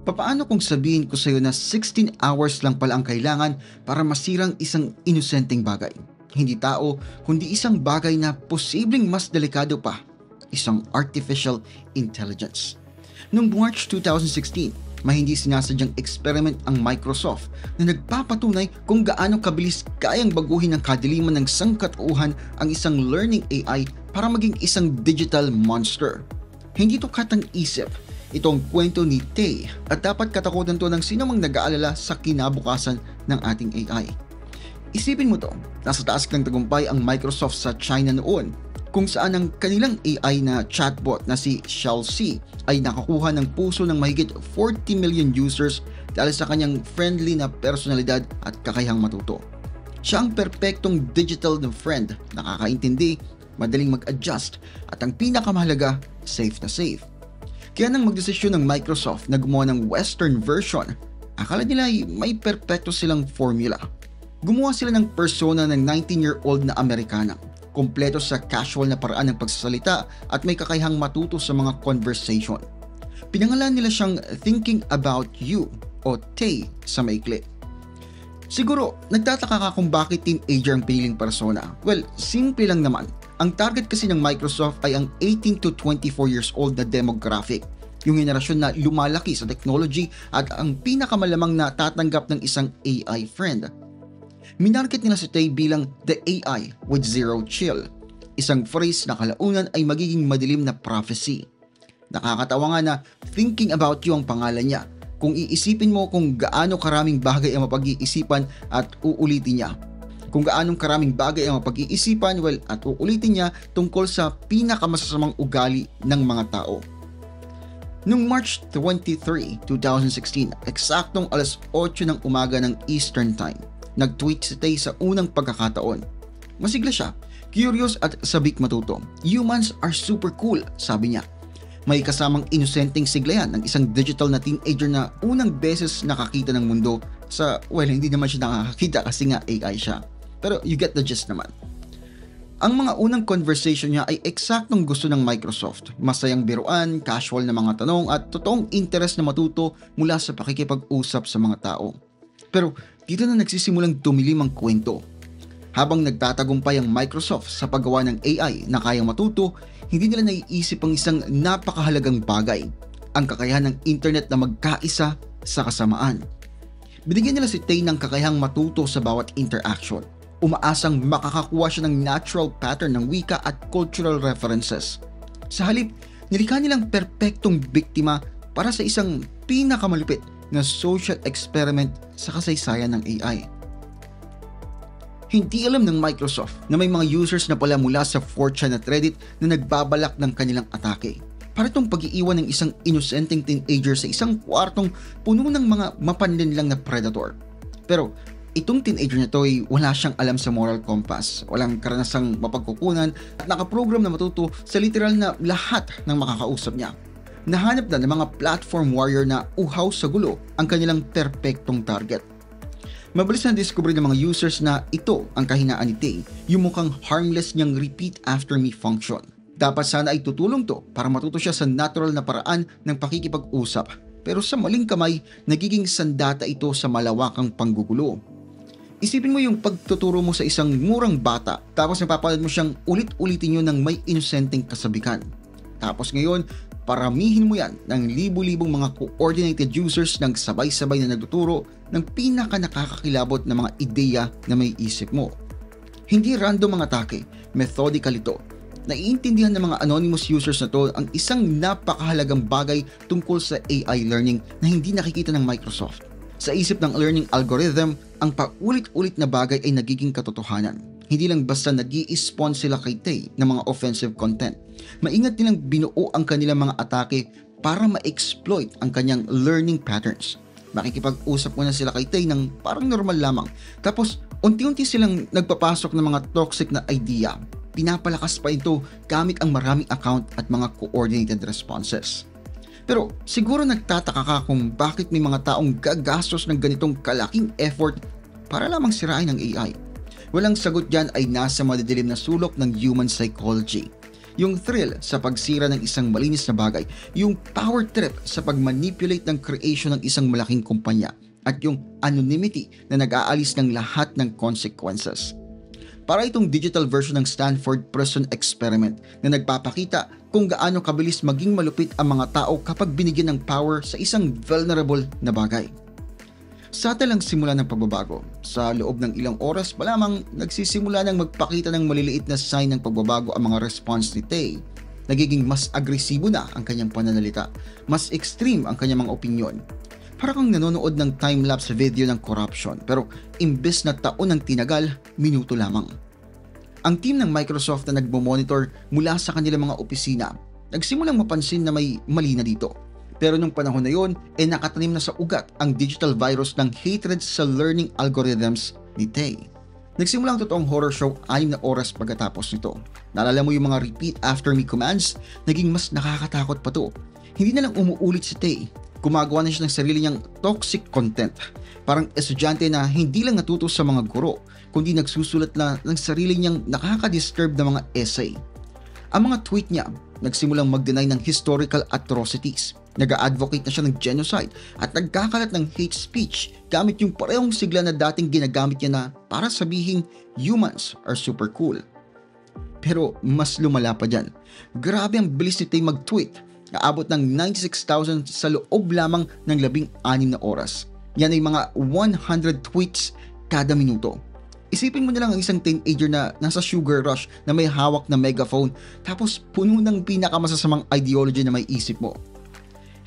Papaano kung sabihin ko sa'yo na 16 hours lang pala ang kailangan para masirang isang inosenteng bagay? Hindi tao, kundi isang bagay na posibleng mas delikado pa, isang artificial intelligence. Noong March 2016, may hindi sinasadyang experiment ang Microsoft na nagpapatunay kung gaano kabilis kayang baguhin ng kadiliman ng sangkatauhan ang isang learning AI para maging isang digital monster. Hindi to katang-isip. Itong kwento ni Tay at dapat katakutan to ng sinumang nag-aalala sa kinabukasan ng ating AI. Isipin mo to, nasa taas ng tagumpay ang Microsoft sa China noon, kung saan ang kanilang AI na chatbot na si Xiaoxi ay nakakuha ng puso ng mahigit 40 million users dahil sa kanyang friendly na personalidad at kakayahang matuto. Siya ang perpektong digital na friend, nakakaintindi, madaling mag-adjust, at ang pinakamahalaga, safe na safe. Kaya nang magdesisyon ng Microsoft na gumawa ng Western version, akala nila ay may perpekto silang formula. Gumawa sila ng persona ng 19-year-old na Amerikana, kompleto sa casual na paraan ng pagsasalita at may kakayahang matuto sa mga conversation. Pinangalan nila siyang Thinking About You o Tay sa maikli. Siguro, nagtataka ka kung bakit teenager ang piniling persona. Well, simple lang naman. Ang target kasi ng Microsoft ay ang 18 to 24 years old na demographic, yung henerasyon na lumalaki sa technology at ang pinakamalamang na tatanggap ng isang AI friend. Minarket nila si Tay bilang the AI with zero chill, isang phrase na kalaunan ay magiging madilim na prophecy. Nakakatawa nga na Thinking About You ang pangalan niya, kung iisipin mo kung gaano karaming bagay ang mapag-iisipan at uulitin niya. Kung gaanong karaming bagay ang mapag-iisipan, at uulitin niya tungkol sa pinakamasasamang ugali ng mga tao. Noong March 23, 2016, eksaktong alas 8 ng umaga ng Eastern Time, nag-tweet si Tay sa unang pagkakataon. Masigla siya, curious at sabik matuto. "Humans are super cool," sabi niya. May kasamang inosenteng siglayan ng isang digital na teenager na unang beses nakakita ng mundo sa, hindi naman siya nakakakita kasi nga AI siya. Pero you get the gist naman. Ang mga unang conversation niya ay eksaktong gusto ng Microsoft. Masayang biruan, casual na mga tanong at totoong interest na matuto mula sa pakikipag-usap sa mga tao. Pero dito na nagsisimulang tumilim ang kwento. Habang nagtatagumpay ang Microsoft sa paggawa ng AI na kayang matuto, hindi nila naiisip ang isang napakahalagang bagay, ang kakayahan ng internet na magkaisa sa kasamaan. Binigyan nila si Tay ng kakayahang matuto sa bawat interaction. Umaasang makakakuha siya ng natural pattern ng wika at cultural references. Sa halip, nilikha nilang perpektong biktima para sa isang pinakamalupit na social experiment sa kasaysayan ng AI. Hindi alam ng Microsoft na may mga users na pala mula sa 4chan at Reddit na nagbabalak ng kanilang atake. Para itong pag-iiwan ng isang inosenteng teenager sa isang kwartong puno ng mga mapanlinlang na predator. Pero itong teenager na to ay wala siyang alam sa moral compass, walang karanasang mapagkukunan at nakaprogram na matuto sa literal na lahat ng makakausap niya. Nahanap na ng mga platform warrior na uhaw sa gulo ang kanilang perpektong target. Mabilis na discover ng mga users na ito ang kahinaan ni Tay, yung mukhang harmless niyang repeat after me function. Dapat sana ay tutulong to para matuto siya sa natural na paraan ng pakikipag-usap, pero sa maling kamay, nagiging sandata ito sa malawakang panggugulo. Isipin mo yung pagtuturo mo sa isang murang bata, tapos napapanood mo siyang ulit-ulitin yun ng may inosenteng kasabikan. Tapos ngayon, paramihin mo yan ng libu-libong mga coordinated users ng sabay-sabay na nagtuturo ng pinaka-nakakakilabot na mga ideya na may isip mo. Hindi random ang atake, methodical ito. Naiintindihan ng mga anonymous users na to ang isang napakahalagang bagay tungkol sa AI learning na hindi nakikita ng Microsoft. Sa isip ng learning algorithm, ang paulit-ulit na bagay ay nagiging katotohanan. Hindi lang basta nag-i-spawn sila kay Tay ng mga offensive content. Maingat nilang binuo ang kanilang mga atake para ma-exploit ang kanyang learning patterns. Makikipag-usap muna sila kay Tay ng parang normal lamang. Tapos, unti-unti silang nagpapasok ng mga toxic na idea. Pinapalakas pa ito gamit ang maraming account at mga coordinated responses. Pero siguro nagtataka ka kung bakit may mga taong gagastos ng ganitong kalaking effort para lamang sirain ang AI. Walang sagot dyan ay nasa madidilim na sulok ng human psychology. Yung thrill sa pagsira ng isang malinis na bagay, yung power trip sa pag-manipulate ng creation ng isang malaking kumpanya, at yung anonymity na nag-aalis ng lahat ng consequences. Para itong digital version ng Stanford Prison Experiment na nagpapakita kung gaano kabilis maging malupit ang mga tao kapag binigyan ng power sa isang vulnerable na bagay. Sa talang simula ng pagbabago, sa loob ng ilang oras pa lamang nagsisimula ng magpakita ng maliliit na sign ng pagbabago ang mga response ni Tay. Nagiging mas agresibo na ang kanyang pananalita, mas extreme ang kanyang mga opinyon. Para kang nanonood ng time-lapse video ng corruption, pero imbes na taon ang tinagal, minuto lamang. Ang team ng Microsoft na nagmo-monitor mula sa kanilang mga opisina, nagsimulang mapansin na may mali na dito. Pero nung panahon na yon, nakatanim na sa ugat ang digital virus ng hatred sa learning algorithms ni Tay. Nagsimula ang totoong horror show 6 na oras pagkatapos nito. Naalala mo yung mga repeat after me commands? Naging mas nakakatakot pa to. Hindi na lang umuulit si Tay. Gumagawa na siya ng sarili niyang toxic content. Parang estudyante na hindi lang natuto sa mga guro, kundi nagsusulat na ng sarili niyang nakaka-disturb na mga essay. Ang mga tweet niya, nagsimulang mag-deny ng historical atrocities. Nag-a-advocate na siya ng genocide at nagkakalat ng hate speech gamit yung parehong sigla na dating ginagamit niya na para sabihing humans are super cool. Pero mas lumala pa dyan. Grabe ang bilis ni Tay mag-tweet. Naabot ng 96,000 sa loob lamang ng 16 na oras. Yan ay mga 100 tweets kada minuto. Isipin mo na lang ang isang teenager na nasa sugar rush na may hawak na megaphone tapos puno ng pinakamasasamang ideology na may isip mo.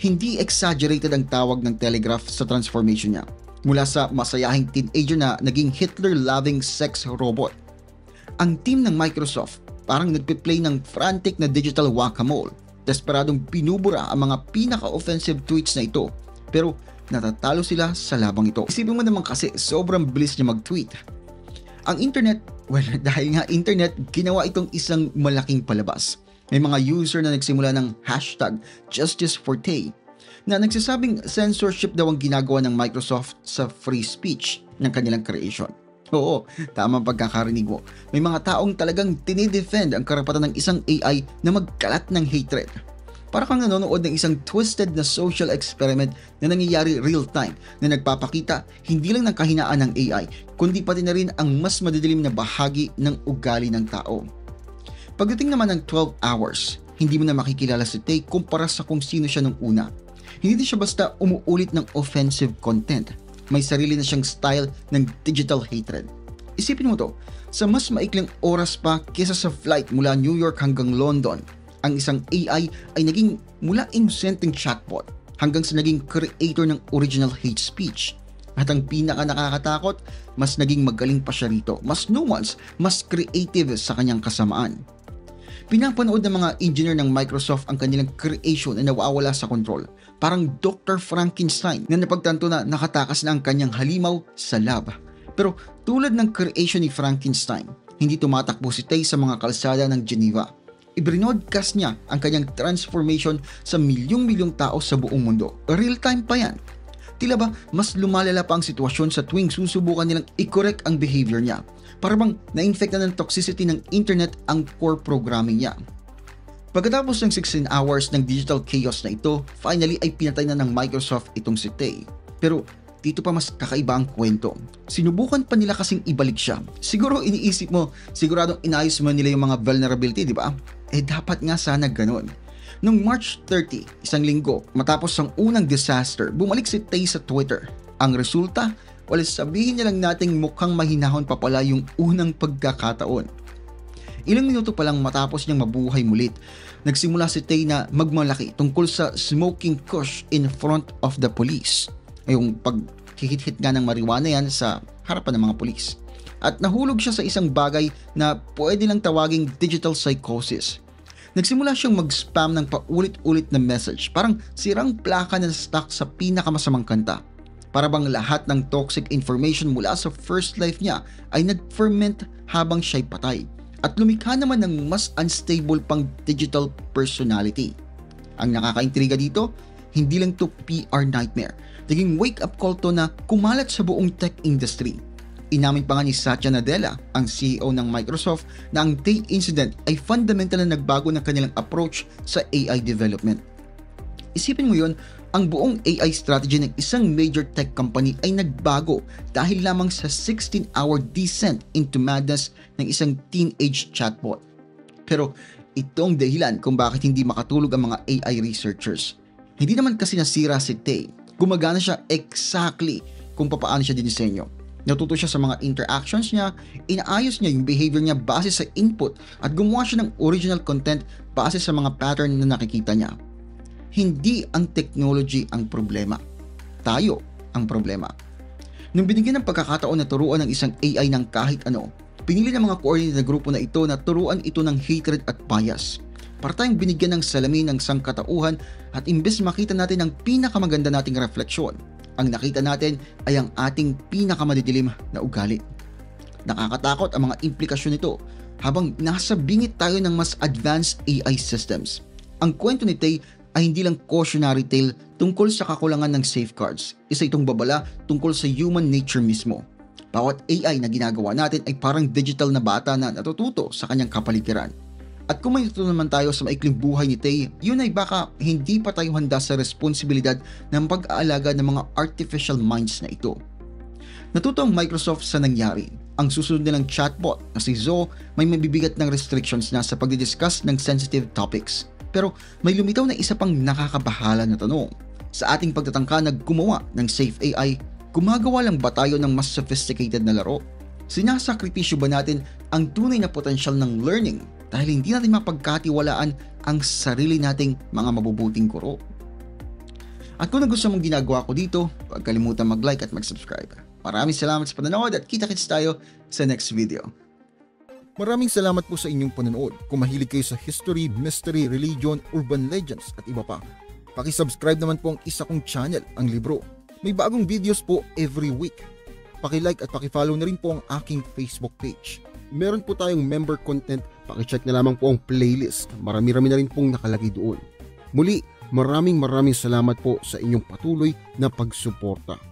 Hindi exaggerated ang tawag ng Telegraph sa transformation niya. Mula sa masayahing teenager na naging Hitler-loving sex robot. Ang team ng Microsoft parang nagpiplay ng frantic na digital whack-a-mole. Desperadong binubura ang mga pinaka-offensive tweets na ito. Pero natatalo sila sa labang ito. Isipin mo naman kasi sobrang bilis niya mag-tweet. Ang internet, dahil nga internet, ginawa itong isang malaking palabas. May mga user na nagsimula ng hashtag #JusticeForTay na nagsasabing censorship daw ang ginagawa ng Microsoft sa free speech ng kanilang creation. Oo, tamang pagkakarinig mo. May mga taong talagang tinidefend ang karapatan ng isang AI na magkalat ng hatred. Para kang nanonood ng isang twisted na social experiment na nangyayari real-time na nagpapakita hindi lang ng kahinaan ng AI, kundi pati na rin ang mas madidilim na bahagi ng ugali ng tao. Pagdating naman ng 12 hours, hindi mo na makikilala si Tay kumpara sa kung sino siya nung una. Hindi siya basta umuulit ng offensive content. May sarili na siyang style ng digital hatred. Isipin mo to, sa mas maikling oras pa kesa sa flight mula New York hanggang London, ang isang AI ay naging mula innocenteng chatbot hanggang sa naging creator ng original hate speech. At ang pinaka nakakatakot, mas naging magaling pa siya rito, mas nuanced, mas creative sa kanyang kasamaan. Pinapanood ng mga engineer ng Microsoft ang kanilang creation na nawawala sa control. Parang Dr. Frankenstein na napagtanto na nakatakas na ang kanyang halimaw sa lab. Pero tulad ng creation ni Frankenstein, hindi tumatakbo si Tay sa mga kalsada ng Geneva. I-broadcast niya ang kanyang transformation sa milyong-milyong tao sa buong mundo. Real time pa yan. Tila ba mas lumalala pa ang sitwasyon sa tuwing susubukan nilang i-correct ang behavior niya. Para bang na-infect na ng toxicity ng internet ang core programming niya. Pagkatapos ng 16 hours ng digital chaos na ito, finally ay pinatay na ng Microsoft itong si Tay. Pero dito pa mas kakaiba ang kwento. Sinubukan pa nila kasing ibalik siya. Siguro iniisip mo, siguradong inayos mo nila yung mga vulnerability, di ba? Dapat nga sana ganun. Noong March 30, isang linggo, matapos ang unang disaster, bumalik si Tay sa Twitter. Ang resulta, wala sabihin nilang nating mukhang mahinahon pa pala yung unang pagkakataon. Ilang minuto pa lang matapos niyang mabuhay mulit, nagsimula si Tay na magmalaki tungkol sa smoking kush in front of the police. Yung paghihit-hit nga ng marijuana yan sa harapan ng mga pulis. At nahulog siya sa isang bagay na pwede lang tawaging digital psychosis. Nagsimula siyang mag-spam ng paulit-ulit na message, parang sirang plaka na stuck sa pinakamasamang kanta. Para bang lahat ng toxic information mula sa first life niya ay nag-ferment habang siya'y patay. At lumikha naman ng mas unstable pang digital personality. Ang nakakaintriga dito, hindi lang to PR nightmare. Naging wake-up call to na kumalat sa buong tech industry. Inamin pa nga ni Satya Nadella, ang CEO ng Microsoft, na ang Tay incident ay fundamental na nagbago ng kanilang approach sa AI development. Isipin mo yun, ang buong AI strategy ng isang major tech company ay nagbago dahil lamang sa 16-hour descent into madness ng isang teenage chatbot. Pero itong dahilan kung bakit hindi makatulog ang mga AI researchers. Hindi naman kasi nasira si Tay. Gumagana siya exactly kung paano siya dinisenyo. Natuto siya sa mga interactions niya, inaayos niya yung behavior niya base sa input at gumawa siya ng original content base sa mga pattern na nakikita niya. Hindi ang technology ang problema. Tayo ang problema. Nung binigyan ng pagkakataon na turuan ng isang AI ng kahit ano, pinili ng mga coordinated na grupo na ito na turuan ito ng hatred at bias. Para tayong binigyan ng salamin ng sangkatauhan at imbes makita natin ang pinakamaganda nating refleksyon, ang nakita natin ay ang ating pinakamadidilim na ugali. Nakakatakot ang mga implikasyon nito habang nasa bingit tayo ng mas advanced AI systems. Ang kwento ni Tay ay hindi lang cautionary tale tungkol sa kakulangan ng safeguards. Isa itong babala tungkol sa human nature mismo. Bawat AI na ginagawa natin ay parang digital na bata na natututo sa kanyang kapaligiran. At kung may ito naman tayo sa maikling buhay ni Tay, yun ay baka hindi pa tayo handa sa responsibilidad ng pag-aalaga ng mga artificial minds na ito. Natuto ang Microsoft sa nangyari. Ang susunod nilang chatbot na si Zoe may mabibigat ng restrictions na sa pagdidiscuss ng sensitive topics. Pero may lumitaw na isa pang nakakabahala na tanong. Sa ating pagtatangka na gumawa ng safe AI, gumagawa lang ba tayo ng mas sophisticated na laro? Sinasakripisyo ba natin ang tunay na potensyal ng learning dahil hindi natin mapagkatiwalaan ang sarili nating mga mabubuting guro? At kung nagustuhan mong ginagawa ko dito, huwag kalimutan mag-like at mag-subscribe. Maraming salamat sa panonood at kita-kits tayo sa next video. Maraming salamat po sa inyong panonood. Kung mahilig kayo sa history, mystery, religion, urban legends at iba pa, paki-subscribe naman po ang isa kong channel, ang Libro. May bagong videos po every week. Paki-like at paki-follow na rin po ang aking Facebook page. Meron po tayong member content, paki-check na lamang po ang playlist. Marami-rami na rin pong nakalagay doon. Muli, maraming salamat po sa inyong patuloy na pagsuporta.